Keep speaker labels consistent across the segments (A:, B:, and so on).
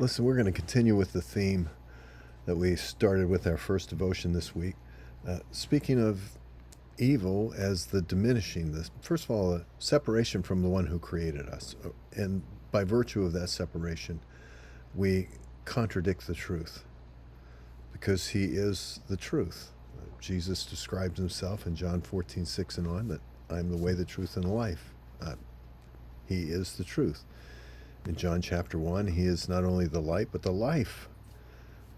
A: Listen, we're going to continue with the theme that we started with our first devotion this week. Speaking of evil as the diminishing, this first of all, a separation from the one who created us. And by virtue of that separation, we contradict the truth because he is the truth. Jesus describes himself in John 14:6 and on that I am the way, the truth, and the life. He is the truth. In John chapter 1, he is not only the light, but the life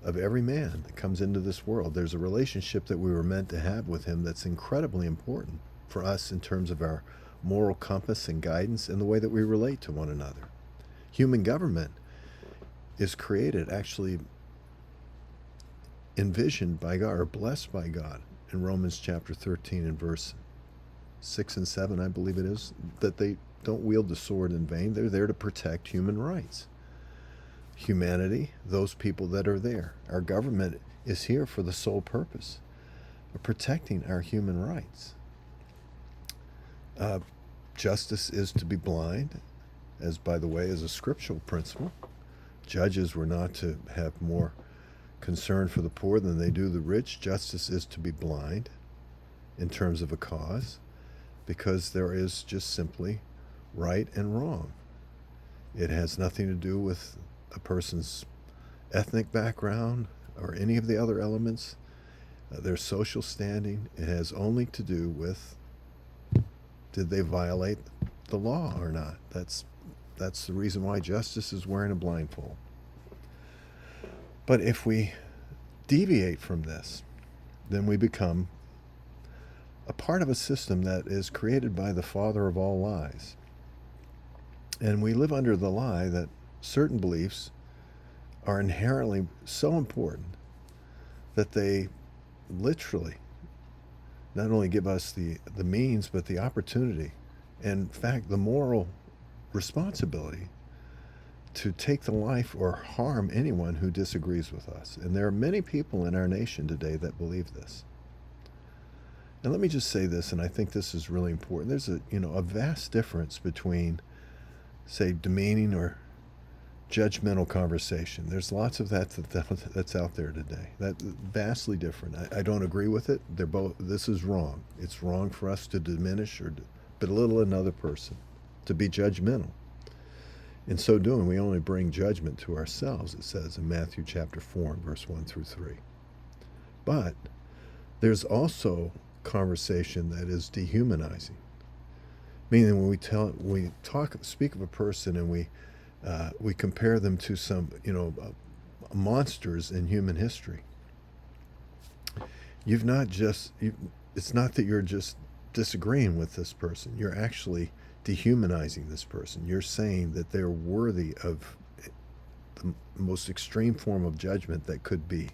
A: of every man that comes into this world. There's a relationship that we were meant to have with him that's incredibly important for us in terms of our moral compass and guidance and the way that we relate to one another. Human government is created, actually envisioned by God or blessed by God in Romans chapter 13 and verse 6 and 7, I believe it is, that they don't wield the sword in vain. They're there to protect human rights. Humanity, those people that are there. Our government is here for the sole purpose of protecting our human rights. Justice is to be blind, as by the way is a scriptural principle. Judges were not to have more concern for the poor than they do the rich. Justice is to be blind in terms of a cause, because there is just simply right and wrong. It has nothing to do with a person's ethnic background or any of the other elements, their social standing. It has only to do with, did they violate the law or not? That's the reason why justice is wearing a blindfold. But if we deviate from this, then we become a part of a system that is created by the father of all lies. And we live under the lie that certain beliefs are inherently so important that they literally not only give us the means, but the opportunity, and in fact, the moral responsibility to take the life or harm anyone who disagrees with us. And there are many people in our nation today that believe this. And let me just say this, and I think this is really important. There's a vast difference between, say, demeaning or judgmental conversation. There's lots of that's out there today. That's vastly different. I don't agree with it. This is wrong. It's wrong for us to diminish or belittle another person, to be judgmental. In so doing, we only bring judgment to ourselves, it says in Matthew chapter 4 and verse 1 through 3. But there's also conversation that is dehumanizing. Meaning when we speak of a person and we compare them to some, monsters in human history. It's not that you're just disagreeing with this person. You're actually dehumanizing this person. You're saying that they're worthy of the most extreme form of judgment that could be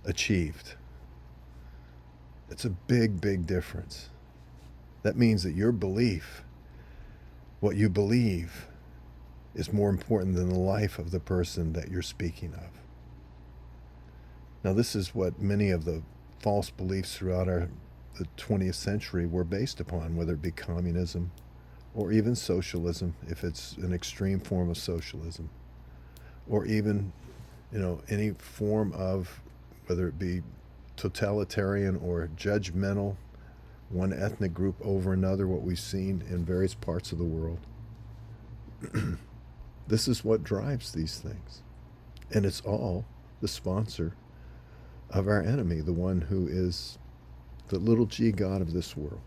A: achieved. It's a big, big difference. That means that your belief, what you believe, is more important than the life of the person that you're speaking of. Now, this is what many of the false beliefs throughout the 20th century were based upon, whether it be communism or even socialism, if it's an extreme form of socialism, or even, any form of, whether it be totalitarian or judgmental, one ethnic group over another, what we've seen in various parts of the world. This is what drives these things. And it's all the sponsor of our enemy, the one who is the little g god of this world.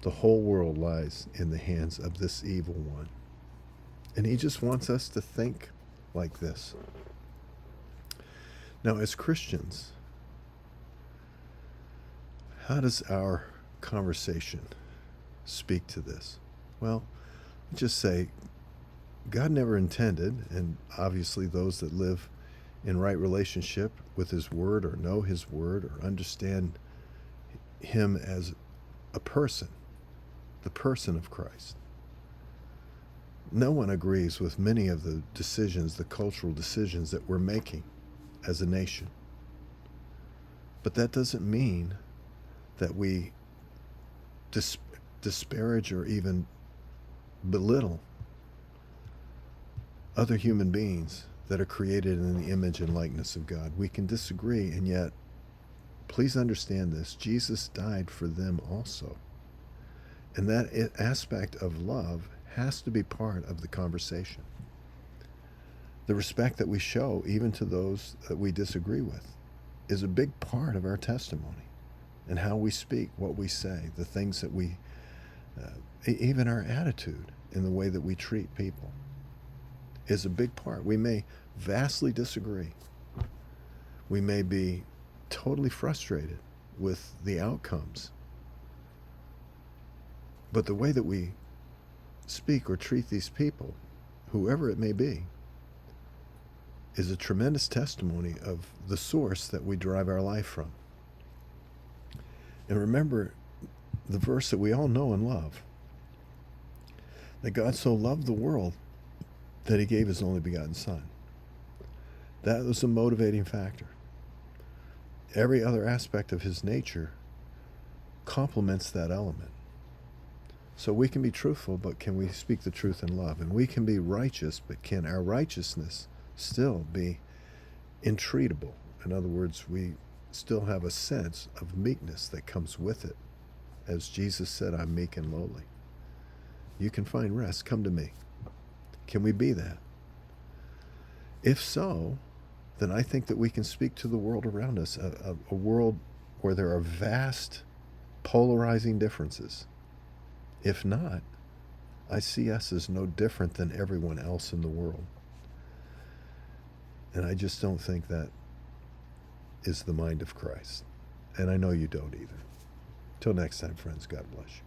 A: The whole world lies in the hands of this evil one. And he just wants us to think like this. Now, as Christians, how does our conversation speak to this? Well, just say, God never intended, and obviously those that live in right relationship with his word or know his word or understand him as a person, the person of Christ. No one agrees with many of the decisions, the cultural decisions that we're making as a nation. But that doesn't mean that we disparage or even belittle other human beings that are created in the image and likeness of God. We can disagree, and yet, please understand this, Jesus died for them also. And that aspect of love has to be part of the conversation. The respect that we show, even to those that we disagree with, is a big part of our testimony. And how we speak, what we say, the things that we, even our attitude in the way that we treat people, is a big part. We may vastly disagree. We may be totally frustrated with the outcomes. But the way that we speak or treat these people, whoever it may be, is a tremendous testimony of the source that we derive our life from. And remember the verse that we all know and love, that God so loved the world that he gave his only begotten Son. That was a motivating factor. Every other aspect of his nature complements that element. So we can be truthful, but can we speak the truth in love? And we can be righteous, but can our righteousness still be entreatable? In other words, we still have a sense of meekness that comes with it. As Jesus said, I'm meek and lowly. You can find rest. Come to me. Can we be that? If so, then I think that we can speak to the world around us, a world where there are vast polarizing differences. If not, I see us as no different than everyone else in the world. And I just don't think that is the mind of Christ. And I know you don't either. Till next time, friends, God bless you.